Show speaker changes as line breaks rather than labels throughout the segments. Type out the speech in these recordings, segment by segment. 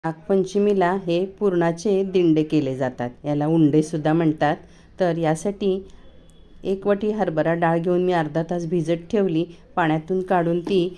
नागपंचमीला हे पुरणाचे दिंडे केले जातात, याला उंडेसुद्धा म्हणतात. तर यासाठी एक वाटी हरभरा डाळ घेऊन मी अर्धा तास भिजत ठेवली. पाण्यातून काढून ती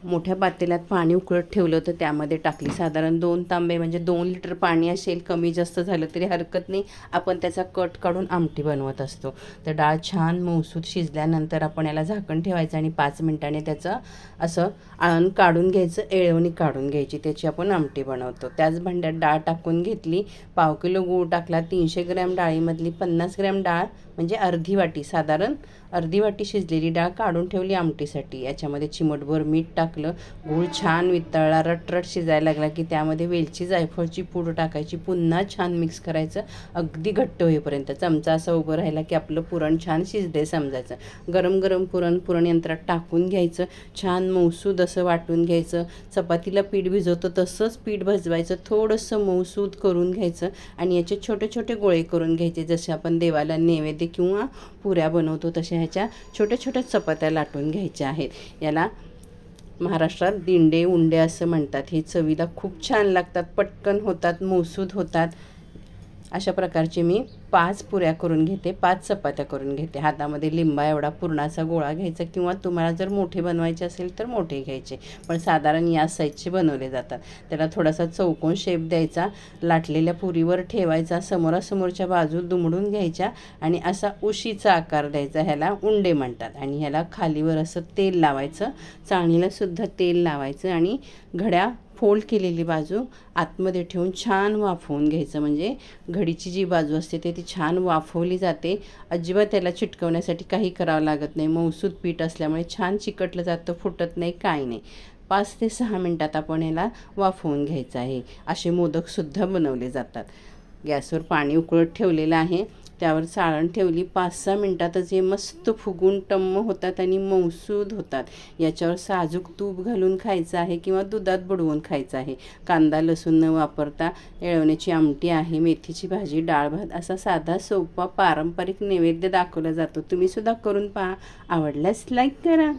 मोठ्या पातेल्यात पाणी उकळत ठेवलं, तर त्यामध्ये टाकली. साधारण 2 तांबे म्हणजे 2 लिटर पाणी असेल. कमी जास्त झालं तरी हरकत नाही, आपण त्याचा कट काढून आमटी बनवत असतो. तर डाळ छान मऊसूत शिजल्यानंतर आपण याला झाकण ठेवायचं आणि 5 मिनिटांनी त्याचं असं आळण काढून घ्यायचं, येळवणी काढून घ्यायची, त्याची आपण आमटी बनवतो. त्याच भांड्यात डाळ टाकून घेतली, पाव किलो गूळ टाकला, 300 ग्रॅम डाळीमधली 50 ग्रॅम डाळ म्हणजे अर्धी वाटी, साधारण अर्धी वाटी शिजलेली डाळ काढून ठेवली आमटीसाठी. याच्यामध्ये चिमटभर मीठ टाकलं. गूळ छान वितळला, रटरट शिजायला लागला की त्यामध्ये वेलची जायफळची पूड टाकायची. पुन्हा छान मिक्स करायचं अगदी घट्ट होईपर्यंत. चमचा असं उभं राहिला की आपलं पुरण छान शिजले समजायचं. गरम गरम पुरण यंत्रात टाकून घ्यायचं, छान मऊसूद असं वाटून घ्यायचं. चपातीला पीठ भिजवतो तसंच पीठ भिजवायचं, थोडंसं मऊसूद करून घ्यायचं आणि याचे छोटे छोटे गोळे करून घ्यायचे. जसे आपण देवाला नैवेद्य किंवा पुऱ्या बनवतो तशा ह्याच्या छोट्या छोट्या चपात्या लाटून घ्यायच्या आहेत. याला महाराष्ट्रात दिंडे उंडे असं म्हणतात. हे चवीला खूप छान लागतात, पटकन होतात, मऊसूद होतात. अशा प्रकारचे मी 5 पुऱ्या करून घेते, 5 चपात्या करून घेते. हातामध्ये लिंबा एवढा पुरणाचा गोळा घ्यायचा, किंवा तुम्हाला जर मोठे बनवायचे असेल तर मोठे घ्यायचे, पण साधारण या साईजचे बनवले जातात. त्याला थोडासा चौकोन शेप द्यायचा, लाटलेल्या पुरीवर ठेवायचा, समोरासमोरच्या बाजू दुमडून घ्यायच्या आणि असा उशीचा आकार द्यायचा. ह्याला उंडे म्हणतात. आणि ह्याला खालीवर असं तेल लावायचं, चाळणीला सुद्धा तेल लावायचं आणि घड्या फोल्ड केलेली बाजू आतमध्ये ठेवून छान वाफवून घ्यायचं. म्हणजे घडीची जी बाजू असते ती छान वाफवली जाते. अजिबात त्याला चिटकवण्यासाठी काही करावं लागत नाही. मऊसूद पीठ असल्यामुळे छान चिकटलं जातं, फुटत नाही, काही नाही. 5 ते 6 मिनटात आपण याला वाफवून घ्यायचं आहे. असे मोदकसुद्धा बनवले जातात. गॅसवर पाणी उकळत ठेवलेलं आहे, त्यावर चाळण ठेवली. 5-6 मिनटातच हे मस्त फुगून टम्म होतात आणि मऊसूद होतात. याच्यावर साजूक तूप घालून खायचं आहे किंवा दुधात बुडवून खायचं आहे. कांदा लसूण न वापरता येळवण्याची आमटी आहे, मेथीची भाजी, डाळ भात असा साधा सोपा पारंपरिक नैवेद्य दाखवला जातो. तुम्हीसुद्धा करून पहा. आवडल्यास लाईक करा.